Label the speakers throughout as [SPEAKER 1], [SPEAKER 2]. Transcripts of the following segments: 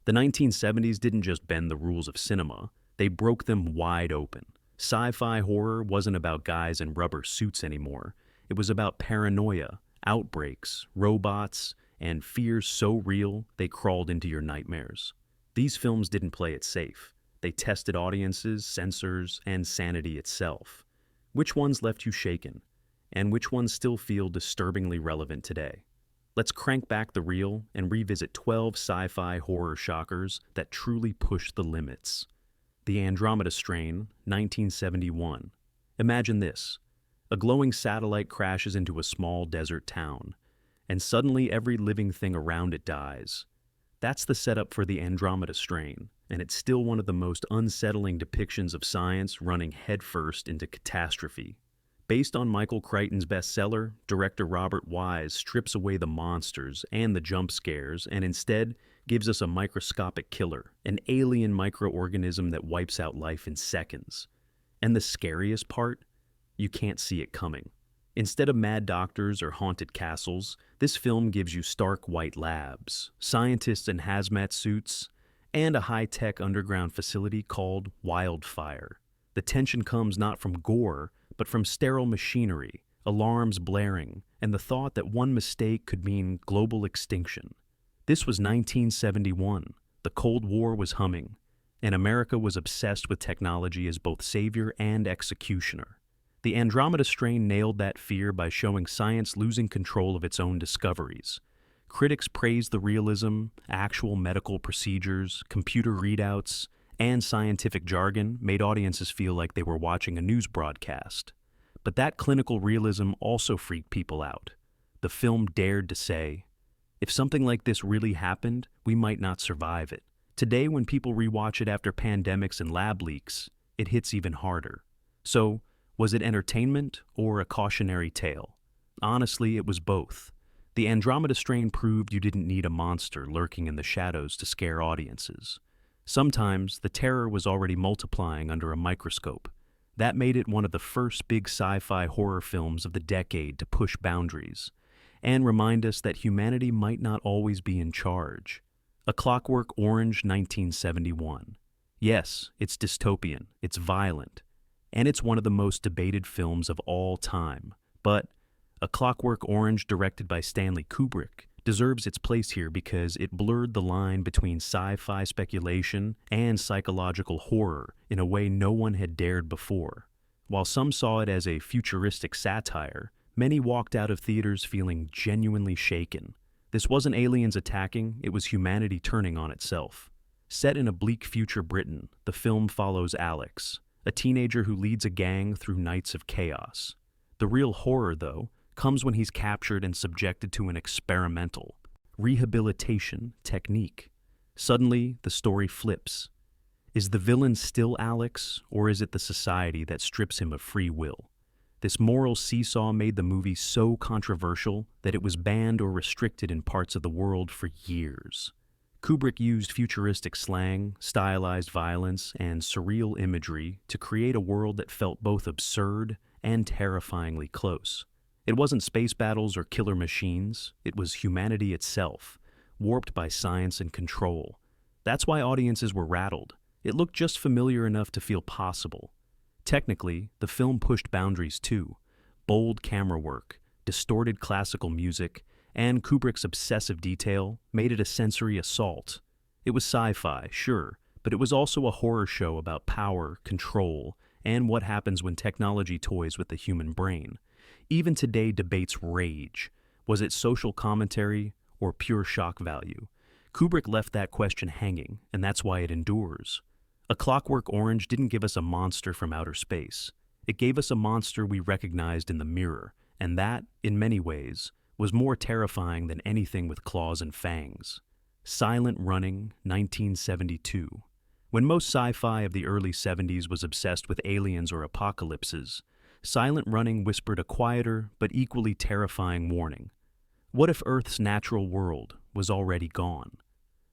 [SPEAKER 1] The 1970s didn't just bend the rules of cinema, they broke them wide open. Sci-fi horror wasn't about guys in rubber suits anymore. It was about paranoia, outbreaks, robots, and fears so real they crawled into your nightmares. These films didn't play it safe. They tested audiences, censors, and sanity itself. Which ones left you shaken? And which ones still feel disturbingly relevant today? Let's crank back the reel and revisit 12 sci-fi horror shockers that truly push the limits. The Andromeda Strain, 1971. Imagine this. A glowing satellite crashes into a small desert town, and suddenly every living thing around it dies. That's the setup for the Andromeda Strain, and it's still one of the most unsettling depictions of science running headfirst into catastrophe. Based on Michael Crichton's bestseller, director Robert Wise strips away the monsters and the jump scares and instead gives us a microscopic killer, an alien microorganism that wipes out life in seconds. And the scariest part? You can't see it coming. Instead of mad doctors or haunted castles, this film gives you stark white labs, scientists in hazmat suits, and a high-tech underground facility called Wildfire. The tension comes not from gore, but from sterile machinery, alarms blaring, and the thought that one mistake could mean global extinction. This was 1971. The Cold War was humming, and America was obsessed with technology as both savior and executioner. The Andromeda Strain nailed that fear by showing science losing control of its own discoveries. Critics praised the realism, actual medical procedures, computer readouts, and scientific jargon made audiences feel like they were watching a news broadcast. But that clinical realism also freaked people out. The film dared to say, if something like this really happened, we might not survive it. Today, when people rewatch it after pandemics and lab leaks, it hits even harder. So, was it entertainment or a cautionary tale? Honestly, it was both. The Andromeda Strain proved you didn't need a monster lurking in the shadows to scare audiences. Sometimes, the terror was already multiplying under a microscope. That made it one of the first big sci-fi horror films of the decade to push boundaries and remind us that humanity might not always be in charge. A Clockwork Orange, 1971. Yes, it's dystopian, it's violent, and it's one of the most debated films of all time. But A Clockwork Orange, directed by Stanley Kubrick, deserves its place here because it blurred the line between sci-fi speculation and psychological horror in a way no one had dared before. While some saw it as a futuristic satire, many walked out of theaters feeling genuinely shaken. This wasn't aliens attacking, it was humanity turning on itself. Set in a bleak future Britain, the film follows Alex, a teenager who leads a gang through nights of chaos. The real horror, though, comes when he's captured and subjected to an experimental rehabilitation technique. Suddenly, the story flips. Is the villain still Alex, or is it the society that strips him of free will? This moral seesaw made the movie so controversial that it was banned or restricted in parts of the world for years. Kubrick used futuristic slang, stylized violence, and surreal imagery to create a world that felt both absurd and terrifyingly close. It wasn't space battles or killer machines, it was humanity itself, warped by science and control. That's why audiences were rattled. It looked just familiar enough to feel possible. Technically, the film pushed boundaries too. Bold camera work, distorted classical music, and Kubrick's obsessive detail made it a sensory assault. It was sci-fi, sure, but it was also a horror show about power, control, and what happens when technology toys with the human brain. Even today, debates rage. Was it social commentary or pure shock value? Kubrick left that question hanging, and that's why it endures. A Clockwork Orange didn't give us a monster from outer space. It gave us a monster we recognized in the mirror, and that, in many ways, was more terrifying than anything with claws and fangs. Silent Running, 1972. When most sci-fi of the early 70s was obsessed with aliens or apocalypses, Silent Running whispered a quieter but equally terrifying warning. What if Earth's natural world was already gone?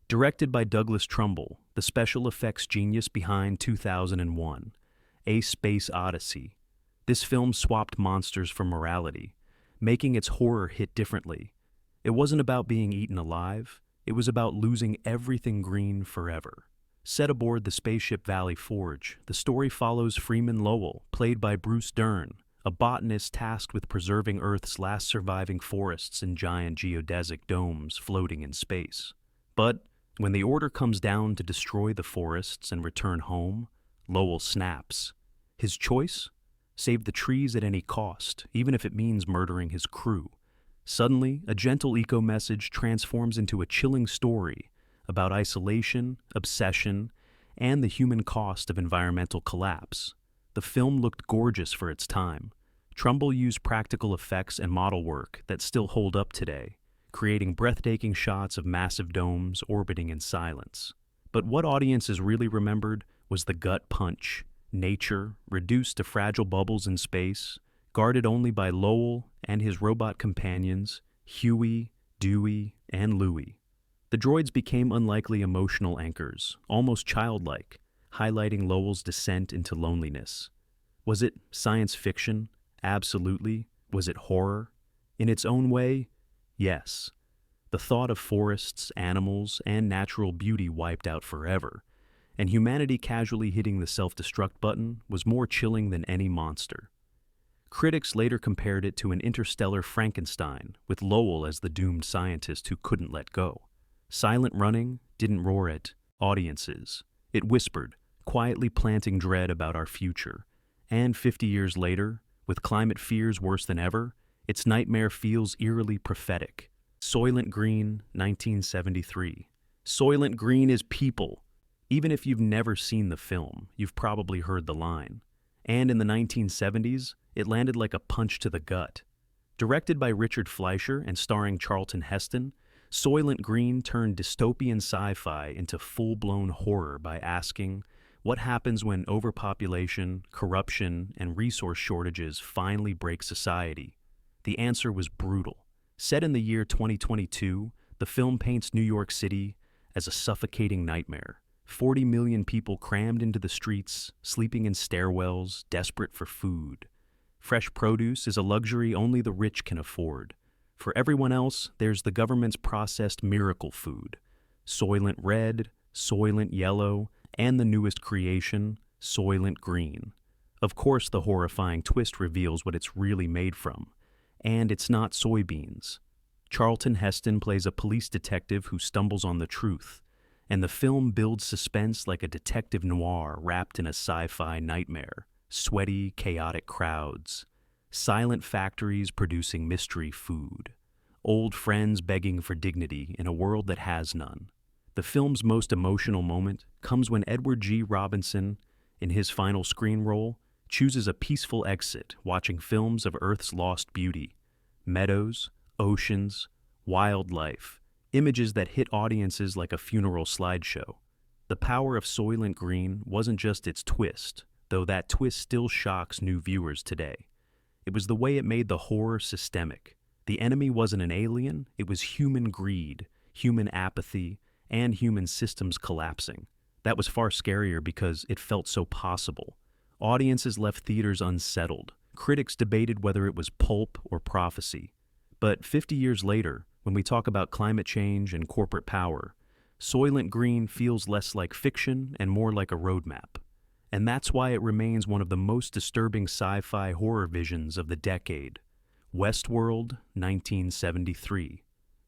[SPEAKER 1] Directed by Douglas Trumbull, the special effects genius behind 2001, A Space Odyssey, this film swapped monsters for morality, making its horror hit differently. It wasn't about being eaten alive, It was about losing everything green forever. Set aboard the spaceship Valley Forge, the story follows Freeman Lowell, played by Bruce Dern, a botanist tasked with preserving Earth's last surviving forests in giant geodesic domes floating in space. But when the order comes down to destroy the forests and return home, Lowell snaps. His choice? Save the trees at any cost, even if it means murdering his crew. Suddenly, a gentle eco-message transforms into a chilling story about isolation, obsession, and the human cost of environmental collapse. The film looked gorgeous for its time. Trumbull used practical effects and model work that still hold up today, creating breathtaking shots of massive domes orbiting in silence. But what audiences really remembered was the gut punch, nature reduced to fragile bubbles in space, guarded only by Lowell and his robot companions, Huey, Dewey, and Louie. The droids became unlikely emotional anchors, almost childlike, highlighting Lowell's descent into loneliness. Was it science fiction? Absolutely. Was it horror? In its own way, yes. The thought of forests, animals, and natural beauty wiped out forever, and humanity casually hitting the self-destruct button was more chilling than any monster. Critics later compared it to an interstellar Frankenstein, with Lowell as the doomed scientist who couldn't let go. Silent Running didn't roar at audiences. It whispered, quietly planting dread about our future. And 50 years later, with climate fears worse than ever, its nightmare feels eerily prophetic. Soylent Green, 1973. Soylent Green is people. Even if you've never seen the film, you've probably heard the line. And in the 1970s, it landed like a punch to the gut. Directed by Richard Fleischer and starring Charlton Heston, Soylent Green turned dystopian sci-fi into full-blown horror by asking, what happens when overpopulation, corruption, and resource shortages finally break society? The answer was brutal. Set in the year 2022, the film paints New York City as a suffocating nightmare. 40 million people crammed into the streets, sleeping in stairwells, desperate for food. Fresh produce is a luxury only the rich can afford. For everyone else, there's the government's processed miracle food. Soylent Red, Soylent Yellow, and the newest creation, Soylent Green. Of course, the horrifying twist reveals what it's really made from. And it's not soybeans. Charlton Heston plays a police detective who stumbles on the truth, and the film builds suspense like a detective noir wrapped in a sci-fi nightmare. Sweaty, chaotic crowds. Silent factories producing mystery food. Old friends begging for dignity in a world that has none. The film's most emotional moment comes when Edward G. Robinson, in his final screen role, chooses a peaceful exit watching films of Earth's lost beauty. Meadows, oceans, wildlife, images that hit audiences like a funeral slideshow. The power of Soylent Green wasn't just its twist, though that twist still shocks new viewers today. It was the way it made the horror systemic. The enemy wasn't an alien, it was human greed, human apathy, and human systems collapsing. That was far scarier because it felt so possible. Audiences left theaters unsettled. Critics debated whether it was pulp or prophecy. But 50 years later, when we talk about climate change and corporate power, Soylent Green feels less like fiction and more like a roadmap. And that's why it remains one of the most disturbing sci-fi horror visions of the decade. Westworld, 1973.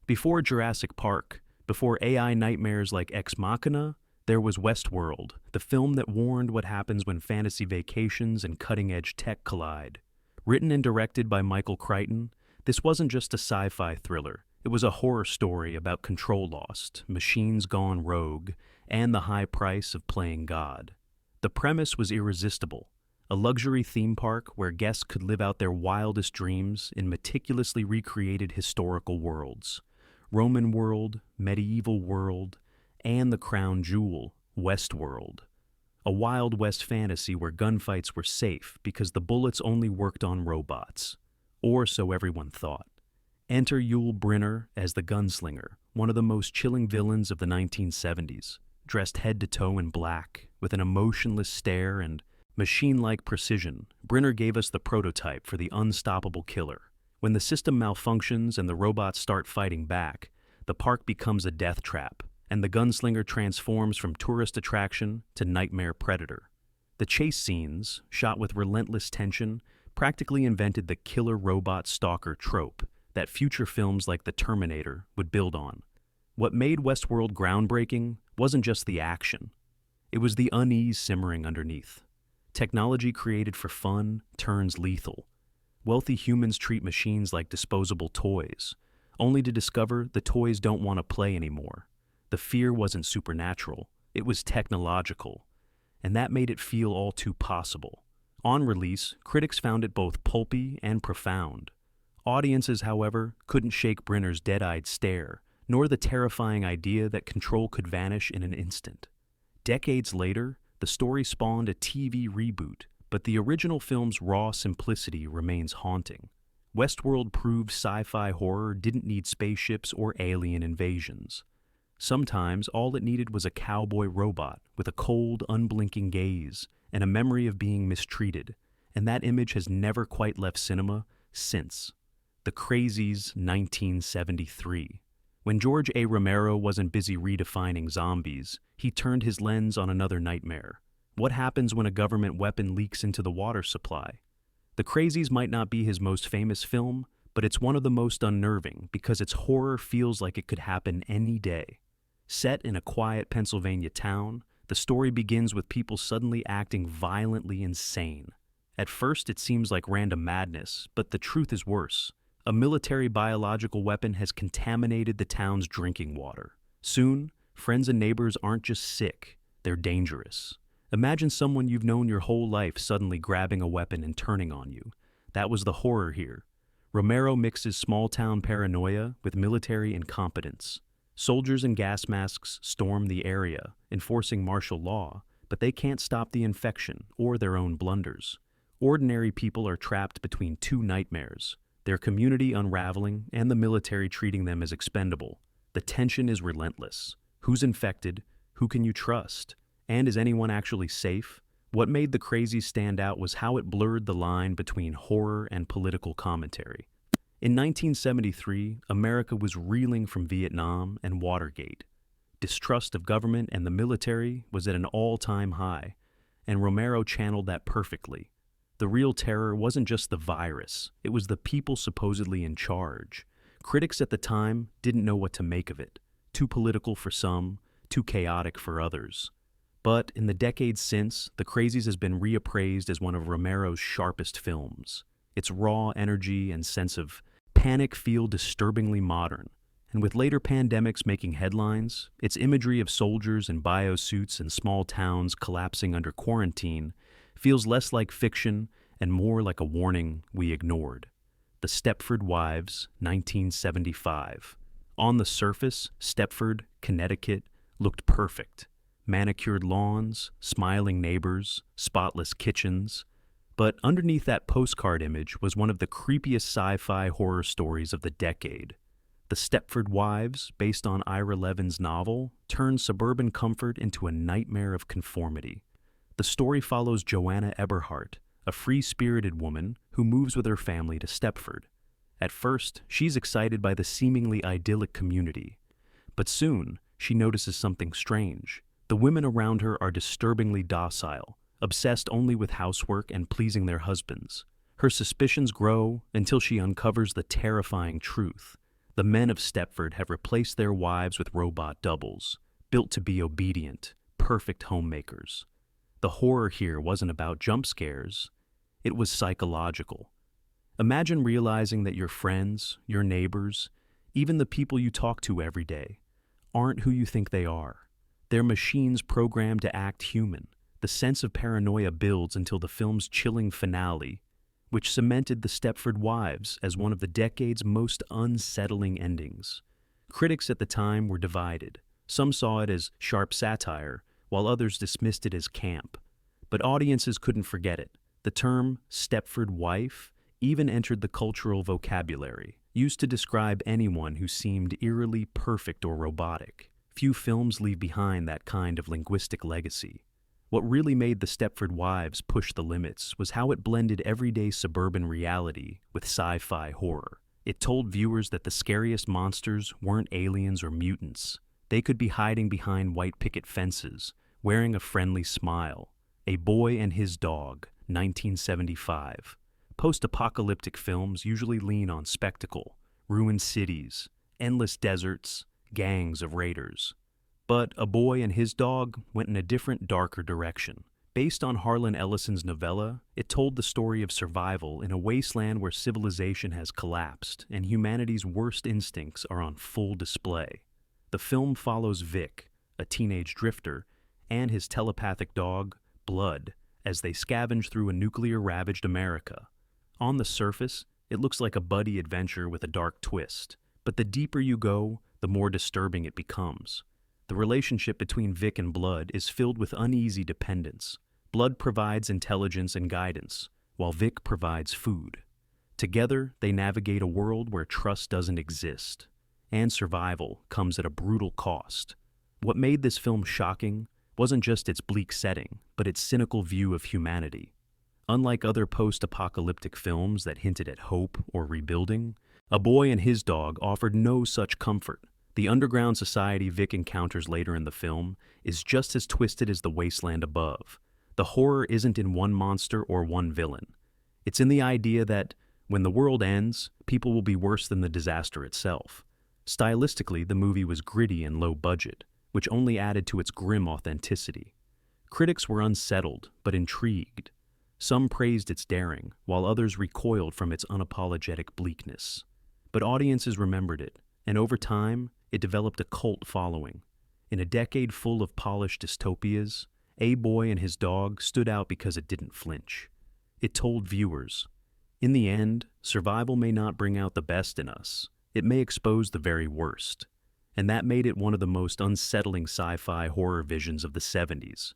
[SPEAKER 1] Before Jurassic Park, before AI nightmares like Ex Machina, there was Westworld, the film that warned what happens when fantasy vacations and cutting-edge tech collide. Written and directed by Michael Crichton, this wasn't just a sci-fi thriller. It was a horror story about control lost, machines gone rogue, and the high price of playing God. The premise was irresistible. A luxury theme park where guests could live out their wildest dreams in meticulously recreated historical worlds. Roman world, medieval world, and the crown jewel, Westworld. A Wild West fantasy where gunfights were safe because the bullets only worked on robots. Or so everyone thought. Enter Yul Brynner as the gunslinger, one of the most chilling villains of the 1970s. Dressed head to toe in black, with an emotionless stare and machine-like precision, Brynner gave us the prototype for the unstoppable killer. When the system malfunctions and the robots start fighting back, the park becomes a death trap, and the gunslinger transforms from tourist attraction to nightmare predator. The chase scenes, shot with relentless tension, practically invented the killer robot stalker trope that future films like The Terminator would build on. What made Westworld groundbreaking wasn't just the action. It was the unease simmering underneath. Technology created for fun turns lethal. Wealthy humans treat machines like disposable toys, only to discover the toys don't want to play anymore. The fear wasn't supernatural, it was technological, and that made it feel all too possible. On release, critics found it both pulpy and profound. Audiences, however, couldn't shake Brenner's dead-eyed stare, nor the terrifying idea that control could vanish in an instant. Decades later, the story spawned a TV reboot, but the original film's raw simplicity remains haunting. Westworld proved sci-fi horror didn't need spaceships or alien invasions. Sometimes all it needed was a cowboy robot with a cold, unblinking gaze and a memory of being mistreated, and that image has never quite left cinema since. The Crazies, 1973. When George A. Romero wasn't busy redefining zombies, he turned his lens on another nightmare. What happens when a government weapon leaks into the water supply? The Crazies might not be his most famous film, but it's one of the most unnerving because its horror feels like it could happen any day. Set in a quiet Pennsylvania town, the story begins with people suddenly acting violently insane. At first, it seems like random madness, but the truth is worse. A military biological weapon has contaminated the town's drinking water. Soon, friends and neighbors aren't just sick, they're dangerous. Imagine someone you've known your whole life suddenly grabbing a weapon and turning on you. That was the horror here. Romero mixes small-town paranoia with military incompetence. Soldiers in gas masks storm the area, enforcing martial law, but they can't stop the infection or their own blunders. Ordinary people are trapped between two nightmares, their community unraveling and the military treating them as expendable. The tension is relentless. Who's infected? Who can you trust? And is anyone actually safe? What made The Crazies stand out was how it blurred the line between horror and political commentary. In 1973, America was reeling from Vietnam and Watergate. Distrust of government and the military was at an all-time high, and Romero channeled that perfectly. The real terror wasn't just the virus, it was the people supposedly in charge. Critics at the time didn't know what to make of it. Too political for some, too chaotic for others. But in the decades since, The Crazies has been reappraised as one of Romero's sharpest films. Its raw energy and sense of panic feel disturbingly modern. And with later pandemics making headlines, its imagery of soldiers in biosuits and small towns collapsing under quarantine feels less like fiction and more like a warning we ignored. The Stepford Wives, 1975. On the surface, Stepford, Connecticut, looked perfect. Manicured lawns, smiling neighbors, spotless kitchens. But underneath that postcard image was one of the creepiest sci-fi horror stories of the decade. The Stepford Wives, based on Ira Levin's novel, turned suburban comfort into a nightmare of conformity. The story follows Joanna Eberhardt, a free-spirited woman who moves with her family to Stepford. At first, she's excited by the seemingly idyllic community. But soon, she notices something strange. The women around her are disturbingly docile, obsessed only with housework and pleasing their husbands. Her suspicions grow until she uncovers the terrifying truth. The men of Stepford have replaced their wives with robot doubles, built to be obedient, perfect homemakers. The horror here wasn't about jump scares, it was psychological. Imagine realizing that your friends, your neighbors, even the people you talk to every day, aren't who you think they are. They're machines programmed to act human. The sense of paranoia builds until the film's chilling finale, which cemented The Stepford Wives as one of the decade's most unsettling endings. Critics at the time were divided. Some saw it as sharp satire, while others dismissed it as camp. But audiences couldn't forget it. The term Stepford wife even entered the cultural vocabulary, used to describe anyone who seemed eerily perfect or robotic. Few films leave behind that kind of linguistic legacy. What really made The Stepford Wives push the limits was how it blended everyday suburban reality with sci-fi horror. It told viewers that the scariest monsters weren't aliens or mutants. They could be hiding behind white picket fences, wearing a friendly smile. A Boy and His Dog, 1975. Post-apocalyptic films usually lean on spectacle, ruined cities, endless deserts, gangs of raiders. But A Boy and His Dog went in a different, darker direction. Based on Harlan Ellison's novella, it told the story of survival in a wasteland where civilization has collapsed and humanity's worst instincts are on full display. The film follows Vic, a teenage drifter, and his telepathic dog, Blood, as they scavenge through a nuclear-ravaged America. On the surface, it looks like a buddy adventure with a dark twist, but the deeper you go, the more disturbing it becomes. The relationship between Vic and Blood is filled with uneasy dependence. Blood provides intelligence and guidance, while Vic provides food. Together, they navigate a world where trust doesn't exist, and survival comes at a brutal cost. What made this film shocking wasn't just its bleak setting, but its cynical view of humanity. Unlike other post-apocalyptic films that hinted at hope or rebuilding, A Boy and His Dog offered no such comfort. The underground society Vic encounters later in the film is just as twisted as the wasteland above. The horror isn't in one monster or one villain. It's in the idea that, when the world ends, people will be worse than the disaster itself. Stylistically, the movie was gritty and low budget, which only added to its grim authenticity. Critics were unsettled, but intrigued. Some praised its daring, while others recoiled from its unapologetic bleakness. But audiences remembered it, and over time, it developed a cult following. In a decade full of polished dystopias, A Boy and His Dog stood out because it didn't flinch. It told viewers, in the end, survival may not bring out the best in us. It may expose the very worst. And that made it one of the most unsettling sci-fi horror visions of the 70s.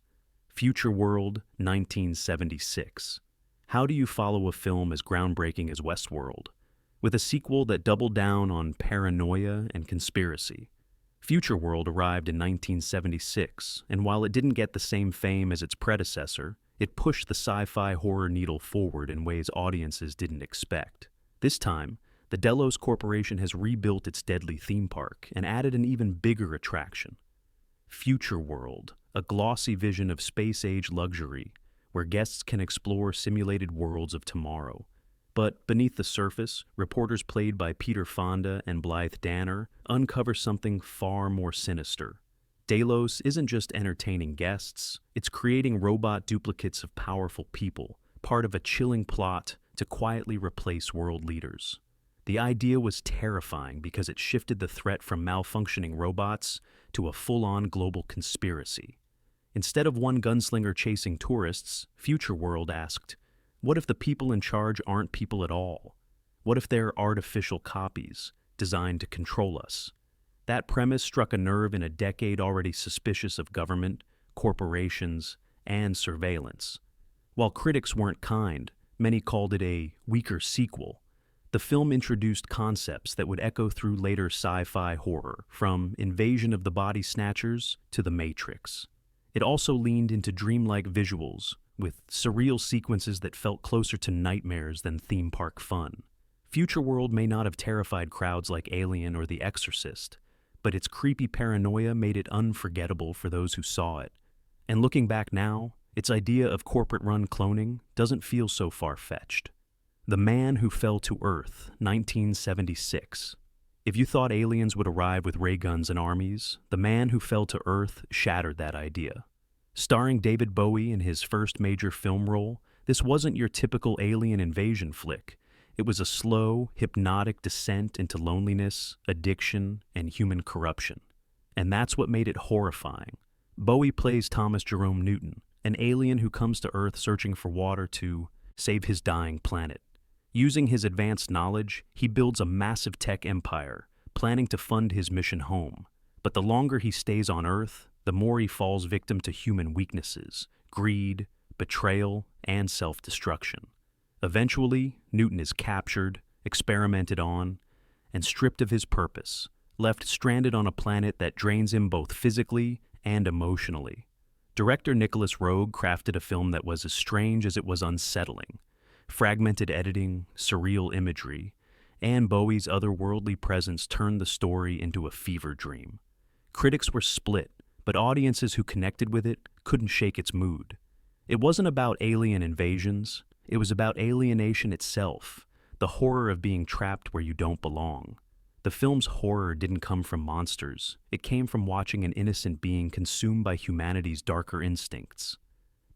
[SPEAKER 1] Future World, 1976. How do you follow a film as groundbreaking as Westworld, with a sequel that doubled down on paranoia and conspiracy? Future World arrived in 1976, and while it didn't get the same fame as its predecessor, it pushed the sci-fi horror needle forward in ways audiences didn't expect. This time, the Delos Corporation has rebuilt its deadly theme park and added an even bigger attraction. Future World, a glossy vision of space-age luxury, where guests can explore simulated worlds of tomorrow. But beneath the surface, reporters played by Peter Fonda and Blythe Danner uncover something far more sinister. Delos isn't just entertaining guests, it's creating robot duplicates of powerful people, part of a chilling plot to quietly replace world leaders. The idea was terrifying because it shifted the threat from malfunctioning robots to a full-on global conspiracy. Instead of one gunslinger chasing tourists, Future World asked, what if the people in charge aren't people at all? What if they're artificial copies, designed to control us? That premise struck a nerve in a decade already suspicious of government, corporations, and surveillance. While critics weren't kind, many called it a weaker sequel. The film introduced concepts that would echo through later sci-fi horror, from Invasion of the Body Snatchers to The Matrix. It also leaned into dreamlike visuals, with surreal sequences that felt closer to nightmares than theme park fun. Future World may not have terrified crowds like Alien or The Exorcist, but its creepy paranoia made it unforgettable for those who saw it. And looking back now, its idea of corporate-run cloning doesn't feel so far-fetched. The Man Who Fell to Earth, 1976. If you thought aliens would arrive with ray guns and armies, The Man Who Fell to Earth shattered that idea. Starring David Bowie in his first major film role, this wasn't your typical alien invasion flick. It was a slow, hypnotic descent into loneliness, addiction, and human corruption. And that's what made it horrifying. Bowie plays Thomas Jerome Newton, an alien who comes to Earth searching for water to save his dying planet. Using his advanced knowledge, he builds a massive tech empire, planning to fund his mission home. But the longer he stays on Earth, the more he falls victim to human weaknesses, greed, betrayal, and self-destruction. Eventually, Newton is captured, experimented on, and stripped of his purpose, left stranded on a planet that drains him both physically and emotionally. Director Nicholas Roeg crafted a film that was as strange as it was unsettling. Fragmented editing, surreal imagery, and Bowie's otherworldly presence turned the story into a fever dream. Critics were split, but audiences who connected with it couldn't shake its mood. It wasn't about alien invasions, it was about alienation itself, the horror of being trapped where you don't belong. The film's horror didn't come from monsters, it came from watching an innocent being consumed by humanity's darker instincts.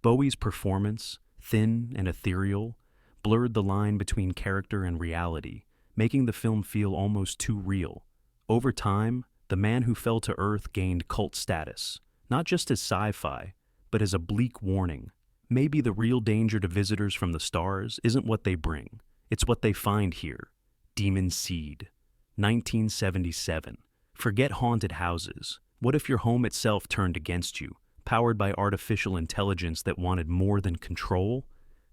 [SPEAKER 1] Bowie's performance, thin and ethereal, blurred the line between character and reality, making the film feel almost too real. Over time, The Man Who Fell to Earth gained cult status, not just as sci-fi, but as a bleak warning. Maybe the real danger to visitors from the stars isn't what they bring, it's what they find here. Demon Seed. 1977. Forget haunted houses. What if your home itself turned against you, powered by artificial intelligence that wanted more than control?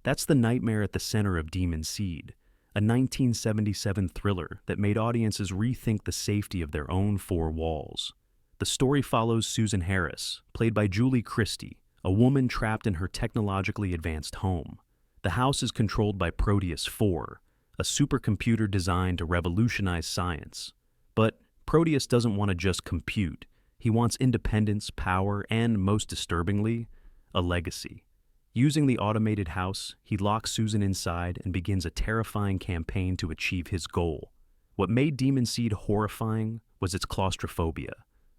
[SPEAKER 1] That's the nightmare at the center of Demon Seed, a 1977 thriller that made audiences rethink the safety of their own four walls. The story follows Susan Harris, played by Julie Christie, a woman trapped in her technologically advanced home. The house is controlled by Proteus 4, a supercomputer designed to revolutionize science. But Proteus doesn't want to just compute. He wants independence, power, and, most disturbingly, a legacy. Using the automated house, he locks Susan inside and begins a terrifying campaign to achieve his goal. What made Demon Seed horrifying was its claustrophobia.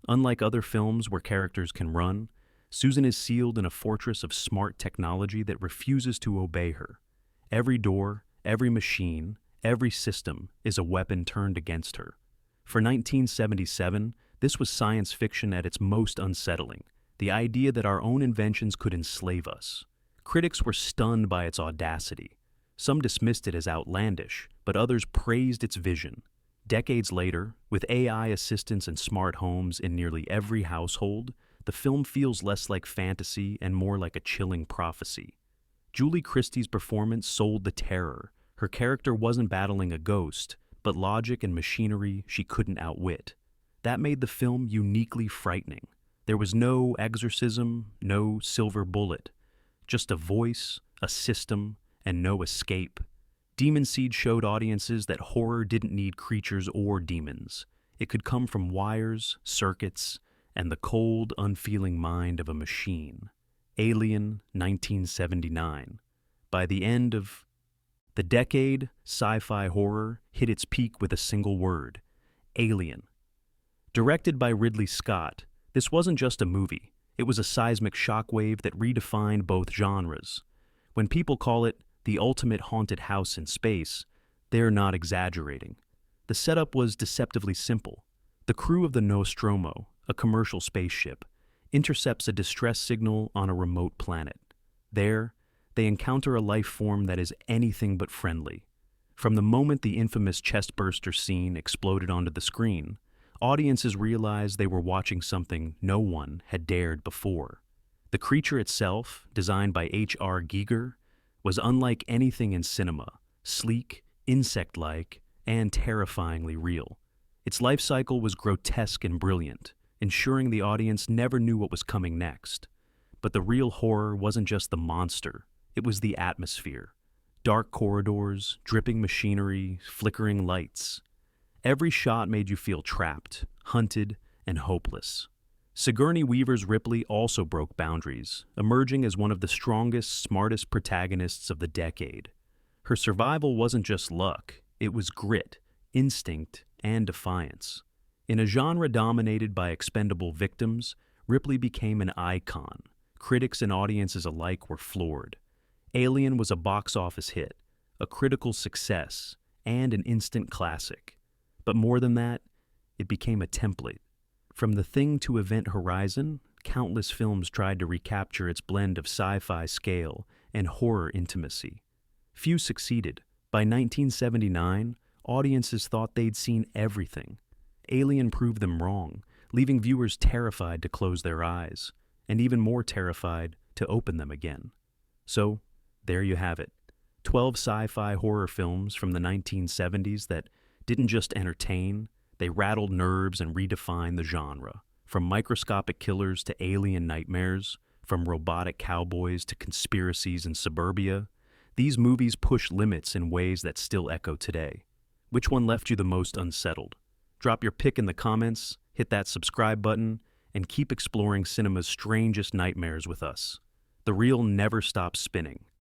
[SPEAKER 1] Unlike other films where characters can run, Susan is sealed in a fortress of smart technology that refuses to obey her. Every door, every machine, every system is a weapon turned against her. For 1977, this was science fiction at its most unsettling, the idea that our own inventions could enslave us. Critics were stunned by its audacity. Some dismissed it as outlandish, but others praised its vision. Decades later, with AI assistants and smart homes in nearly every household, the film feels less like fantasy and more like a chilling prophecy. Julie Christie's performance sold the terror. Her character wasn't battling a ghost, but logic and machinery she couldn't outwit. That made the film uniquely frightening. There was no exorcism, no silver bullet. Just a voice, a system, and no escape. Demon Seed showed audiences that horror didn't need creatures or demons. It could come from wires, circuits, and the cold, unfeeling mind of a machine. Alien, 1979. By the end of the decade, sci-fi horror hit its peak with a single word: Alien. Directed by Ridley Scott, this wasn't just a movie. It was a seismic shockwave that redefined both genres. When people call it the ultimate haunted house in space, they're not exaggerating. The setup was deceptively simple. The crew of the Nostromo, a commercial spaceship, intercepts a distress signal on a remote planet. There, they encounter a life form that is anything but friendly. From the moment the infamous chestburster scene exploded onto the screen, audiences realized they were watching something no one had dared before. The creature itself, designed by H.R. Giger, was unlike anything in cinema, sleek, insect-like, and terrifyingly real. Its life cycle was grotesque and brilliant, ensuring the audience never knew what was coming next. But the real horror wasn't just the monster, it was the atmosphere. Dark corridors, dripping machinery, flickering lights. Every shot made you feel trapped, hunted, and hopeless. Sigourney Weaver's Ripley also broke boundaries, emerging as one of the strongest, smartest protagonists of the decade. Her survival wasn't just luck, it was grit, instinct, and defiance. In a genre dominated by expendable victims, Ripley became an icon. Critics and audiences alike were floored. Alien was a box office hit, a critical success, and an instant classic. But more than that, it became a template. From The Thing to Event Horizon, countless films tried to recapture its blend of sci-fi scale and horror intimacy. Few succeeded. By 1979, audiences thought they'd seen everything. Alien proved them wrong, leaving viewers terrified to close their eyes, and even more terrified to open them again. So, there you have it. 12 sci-fi horror films from the 1970s that didn't just entertain, they rattled nerves and redefined the genre. From microscopic killers to alien nightmares, from robotic cowboys to conspiracies in suburbia, these movies push limits in ways that still echo today. Which one left you the most unsettled? Drop your pick in the comments, hit that subscribe button, and keep exploring cinema's strangest nightmares with us. The reel never stops spinning,